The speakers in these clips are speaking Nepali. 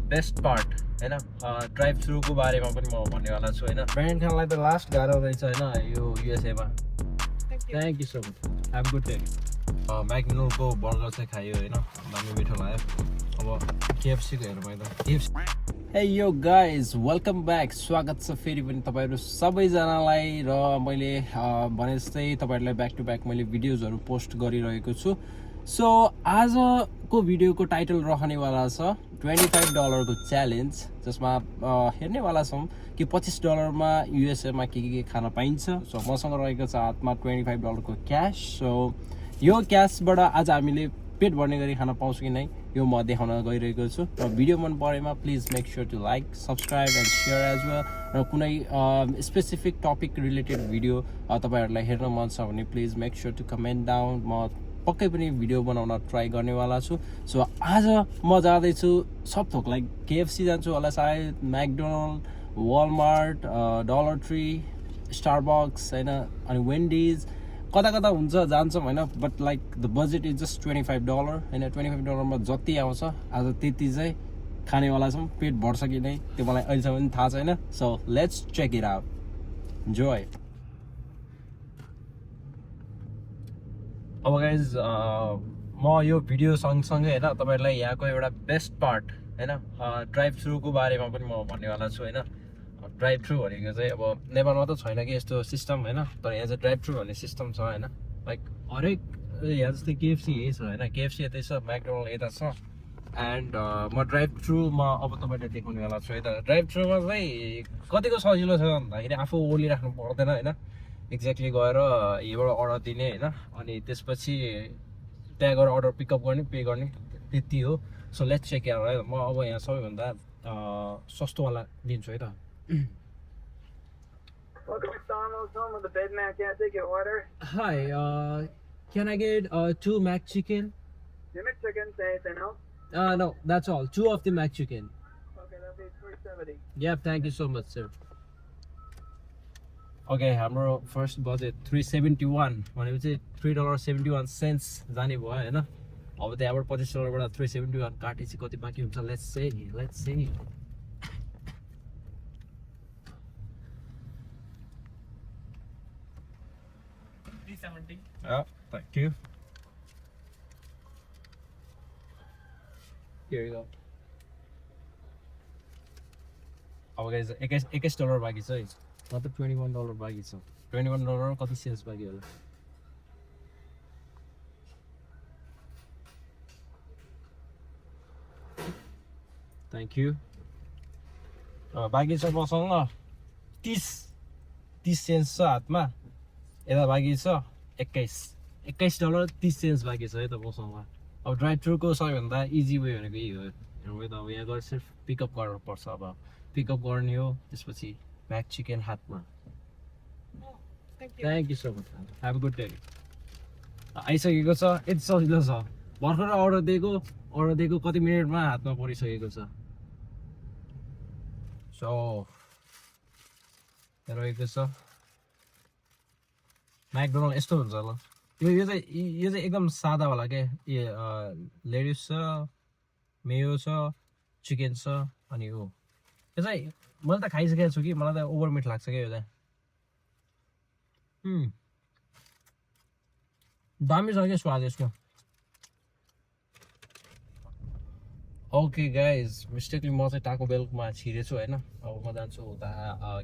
बेस्ट पार्ट हैन ड्राइभ थ्रुको बारेमा पनि म भन्नेवाला छु हैन ब्रान्ड खानलाई त लास्ट गाह्रो रहेछ हैन यो युएसएमा thank you so much have good day म्याकडोनल्डको बर्गर चाहिँ खायो हैन दामी मिठो लाग्यो अब केएफसीको हेरौँ है त केएफसी हे यो गाइज वेलकम ब्याक स्वागत छ फेरि पनि तपाईँहरू सबैजनालाई र मैले भने जस्तै तपाईँहरूलाई ब्याक टु ब्याक मैले भिडियोजहरू पोस्ट गरिरहेको छु सो आजको भिडियोको टाइटल रहनेवाला छ $25 को च्यालेन्ज जसमा हेर्नेवाला छौँ कि $25 मा युएसएमा के खान पाइन्छ सो मसँग रहेको छ हातमा $25 को क्यास सो यो क्यासबाट आज हामीले पेट भर्ने गरी खान पाउँछु कि नै यो म देखाउन गइरहेको छु र भिडियो मन परेमा please make sure to like subscribe and share as well र कुनै स्पेसिफिक टपिक रिलेटेड भिडियो तपाईँहरूलाई हेर्न मन छ भने please make sure to comment down म पक्कै पनि भिडियो बनाउन ट्राई गर्नेवाला छु सो आज म जाँदैछु सब थोक लाइक केएफसी जान्छु होला सायद McDonald Walmart dollar tree Starbucks होइन अनि वेन्डिज कता कता हुन्छ जान्छौँ होइन but like the budget is just $25 होइन $25 मा जति आउँछ आज त्यति चाहिँ खानेवाला छौँ पेट भर्छ कि नै त्यो मलाई अहिलेसम्म पनि थाहा छैन so let's check it out enjoy अब गाइज म यो भिडियो सँगसँगै होइन तपाईँहरूलाई यहाँको एउटा बेस्ट पार्ट होइन ड्राइभ थ्रुको बारेमा पनि म भन्नेवाला छु होइन ड्राइभ थ्रु भनेको चाहिँ अब नेपालमा त छैन कि यस्तो सिस्टम होइन तर यहाँ चाहिँ ड्राइभ थ्रु भन्ने सिस्टम छ होइन लाइक हरेक यहाँ जस्तै केएफसी यही छ होइन केएफसी यतै छ म्याकडोनल्ड यता छ एन्ड म ड्राइभ थ्रुमा अब तपाईँलाई देखाउनेवाला छु है त ड्राइभ थ्रुमा चाहिँ कतिको सजिलो छ भन्दाखेरि आफू ओर्लिराख्नु पर्दैन होइन एक्ज्याक्टली गएर यहीँबाट अर्डर दिने होइन अनि त्यसपछि त्यहाँ गएर अर्डर पिकअप गर्ने पे गर्ने त्यति हो सो लेट्स चेक आउट है म अब यहाँ सबैभन्दा सस्तोवाला लिन्छु है त Welcome to McDonald's, home of the Big Mac. Can I take your order? Hi, can I get 2 Mac chicken? Your McChicken, say anything else? No, that's all. 2 of the Mac chicken. Okay, that'll be $3.70. Yep, thank you so much, sir. Okay, हाम्रो फर्स्ट बजेट $3.71 भनेपछि $3.71 जाने भयो होइन अब त्यहाँबाट $25 $3.71 काटेपछि कति बाँकी हुन्छ let's see $3.70. Yeah, thank you. Here you go. अब गाइस $21 बाँकी छ है मतलब $21 बाँकी छ $21 कति सेन्स बाँकी होला थ्याङ्क यू बाँकी छ मसँग 30 सेन्स छ हातमा यता बाँकी छ $21.30 बाँकी छ है त मसँग अब ड्राइभ थ्रुको सबैभन्दा इजी वे भनेको यही हो हेर्नु त अब यहाँ गएर सिर्फ पिकअप गर्नुपर्छ अब पिकअप गर्ने हो त्यसपछि म्याक चिकन हातमा thank you so much have good day आइसकेको छ यति सजिलो छ भर्खर अर्डर दिएको कति मिनटमा हातमा परिसकेको छ सो रहेको छ म्याकडोनल्ड यस्तो हुन्छ होला यो चाहिँ एकदम सादावाला क्या लेडिस छ मेयो छ चिकन छ अनि हो यो चाहिँ मैले त खाइसकेको छु कि मलाई त ओभर मिट लाग्छ क्या यो चाहिँ दामी छ क्या स्वाद यसको ओके गाइज मिस्टेकली म चाहिँ टाको बेलमा छिरेछु होइन अब म जान्छु उता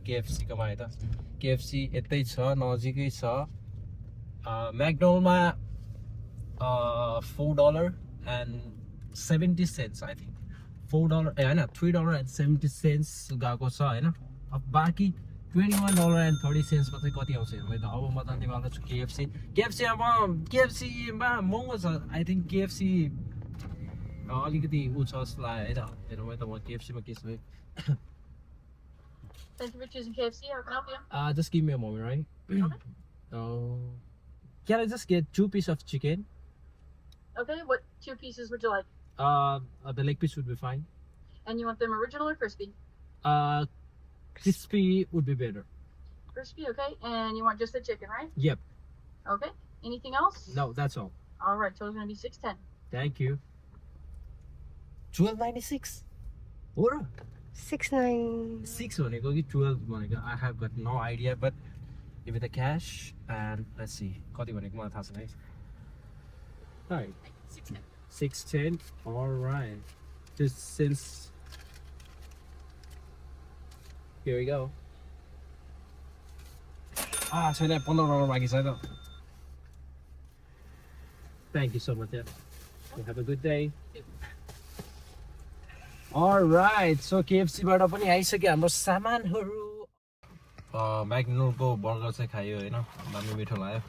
केएफसीकोमा है त केएफसी यतै छ नजिकै छ म्याकडोनल्डमा $4.70 आई थिङ्क $4 होइन $3.70 गएको छ होइन अब बाँकी $21.30 मा चाहिँ कति आउँछ हेर्नु है त अब म जान्नेवाला छु केएफसीमा महँगो छ आई थिङ्क केएफसी अलिकति ऊ छ जस्तो लाग्यो है त हेरौँ है त म केएफसीमा के छ है Thank you for choosing KFC. How can I help you? Just give me a moment, right? Okay. Can I just get 2 pieces of chicken? Okay, what 2 pieces would you like? The leg piece would be fine. And you want them original or crispy? Crispy would be better. Crispy, okay. And you want just the chicken, right? Yep. Okay. Anything else? No, that's all. All right, total's gonna be $6.10. Thank you. $12.96. हो र 6.9. 6 भनेको कि 12 भनेको I have got no idea but give me the cash and let's see कति भनेको मलाई थाहा छैन है right 610 alright just since here we go छैन $15 बाँकी छ त thank you so much yeah. Have a good day alright so KFC बाट पनि आइसक्यो हाम्रो सामानहरू म्याकडोनल्डको बर्गर चाहिँ खायो होइन दामी मिठो लाग्यो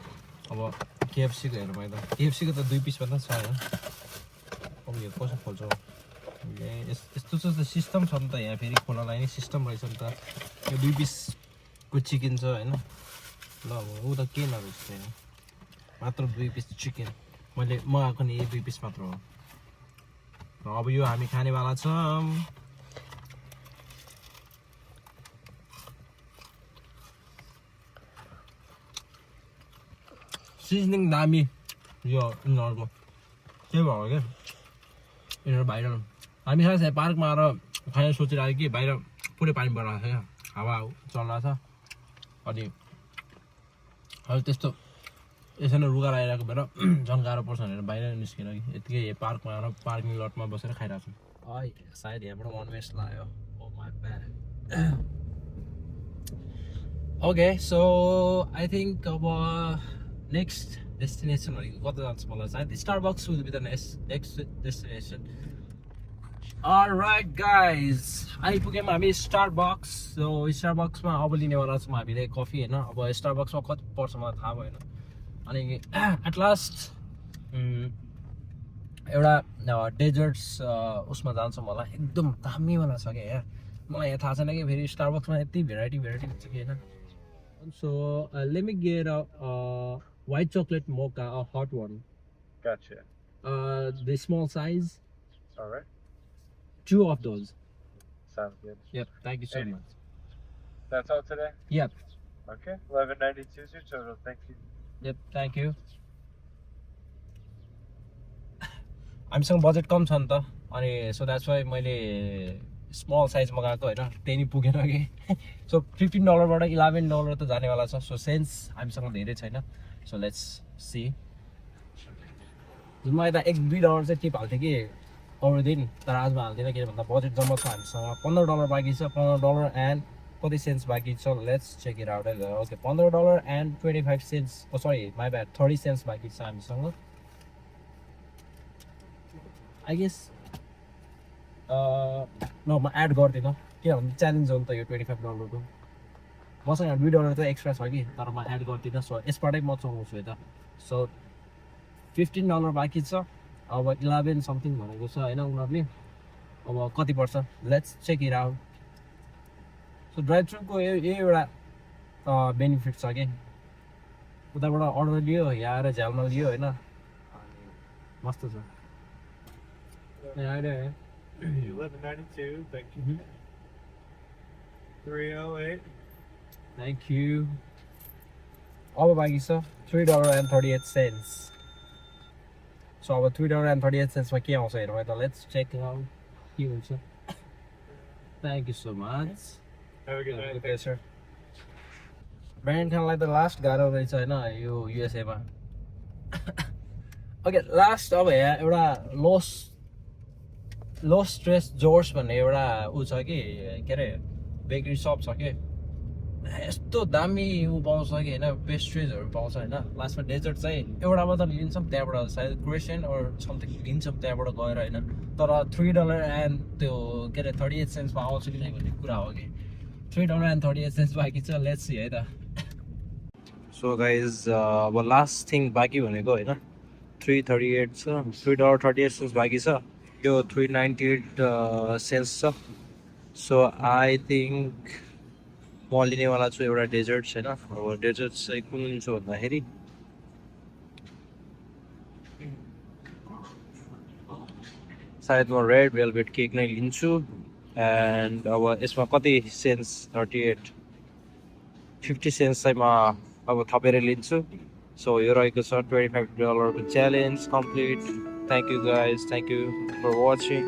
अब KFC को हेरौँ है त KFC को त 2 पिस मात्रै छ होइन अब यो कसो खोल्छ यस्तो चाहिँ सिस्टम छ नि त यहाँ फेरि खोल्नलाई नै सिस्टम रहेछ नि त यो 2 पिसको चिकन छ होइन ल अब ऊ त के नरहेछ होइन मात्र 2 पिस चिकन मैले मगाएको नि 2 पिस मात्र हो र अब यो हामी खानेवाला छौँ सिजनिङ दामी यो यिनीहरूको के भयो क्या यिनीहरू बाहिर हामी खास पार्कमा आएर खाने सोचिरहेको कि बाहिर पुरै पानी परिरहेको छ क्या हावा चलिरहेको छ अनि अहिले त्यस्तो यसरी रुगा लगाइरहेको भएर झन् गाह्रो पर्छ भनेर बाहिर निस्केर कि यतिकै पार्कमा आएर पार्किङ लटमा बसेर खाइरहेको छौँ सायद यहाँबाट वान वेस्ट लाग्यो ओके सो आई थिङ्क अब नेक्स्ट डेस्टिनेसन भनेको कता जान्छ मलाई सायद Starbucks will be the next destination alright guys आइपुग्यौँ हामी स्टारबक्स सो स्टारबक्समा अब लिनेवाला छौँ हामीले कफी होइन अब स्टारबक्समा कति पर्छ मलाई थाहा भएन अनि एट लास्ट एउटा डेजर्ट्स उसमा जान्छ मलाई एकदम दामीवाला छ क्या यहाँ मलाई यहाँ थाहा छैन कि फेरि स्टारबक्समा यति भेराइटी छ कि होइन so let me get white chocolate mocha, a hot one. Gotcha. The small size. All right. 2 of those. Sounds good. Yep. Thank you so much. That's all today? Yep. Okay. 11.92 is your total. Thank you. Yep. Thank you. हामीसँग बजेट कम छ नि त अनि सो द्याट्स वाइ मैले स्मल साइज मगाएको होइन त्यही नि पुगेन कि सो $15बाट $11 त जानेवाला छ सो सेन्स हामीसँग धेरै छैन सो लेट्स सी मैले त $1-2 चाहिँ टिप हाल्थेँ कि अरू दिन तर आजमा हाल्दिनँ किन भन्दा बजेट जम्मा छ हामीसँग $15 बाँकी छ $15 एन्ड कति सेन्स बाँकी छ let's check it out okay $15 and 25 cents sorry my bad 30 cents बाँकी छ हामीसँग आई गेस न म एड गर्दिनँ किनभने च्यालेन्ज हो नि त यो $25 को मसँग $2 त एक्स्ट्रा छ कि तर म एड गर्दिनँ सो यसबाटै म चलाउँछु यता सो $15 बाँकी छ अब 11 समथिङ भनेको छ होइन उनीहरूले अब कति पर्छ let's check it out so drive थ्रुको यही एउटा बेनिफिट छ कि उताबाट अर्डर लियो यहाँ आएर झ्यालमा लियो होइन अनि मस्त छ idea 11.92. Thank you. 308. Thank you. अब बाँकी छ $3.38 सो अब $3.38 मा के आउँछ हेरौँ है त लेट्स चेक आउट के हुन्छ thank you so much Have a good night. Okay sir brand खानलाई त लास्ट गाह्रो रहेछ होइन यो युएसएमा ओके लास्ट अब यहाँ एउटा लो स्ट्रेस जोर्स भन्ने एउटा ऊ छ कि के अरे बेकरी सप छ कि यस्तो दामी ऊ पाउँछ कि होइन पेस्ट्रिजहरू पाउँछ होइन लास्टमा डेजर्ट चाहिँ एउटा मात्र लिन्छौँ त्यहाँबाट सायद क्रेसन अर समथिङ लिन्छौँ त्यहाँबाट गएर होइन तर $3 एन्ड त्यो के अरे 38 सेन्ट्समा आउँछ कि नै भन्ने कुरा हो कि $3.38 बाँकी छ लेट्स सी है त सो गाइज अब लास्ट थिङ बाँकी भनेको होइन 338 छ $3.38 बाँकी छ यो 398 सेन्स छ सो आई थिङ्क म लिनेवाला छु एउटा डेजर्ट होइन अब डेजर्ट चाहिँ कुन लिन्छु भन्दाखेरि सायद म रेड भेलभेट केक नै लिन्छु एन्ड अब यसमा कति सेन्स 38 50 सेन्स चाहिँ म अब थपेर लिन्छु सो यो रहेको छ $25 को challenge complete thank you guys thank you for watching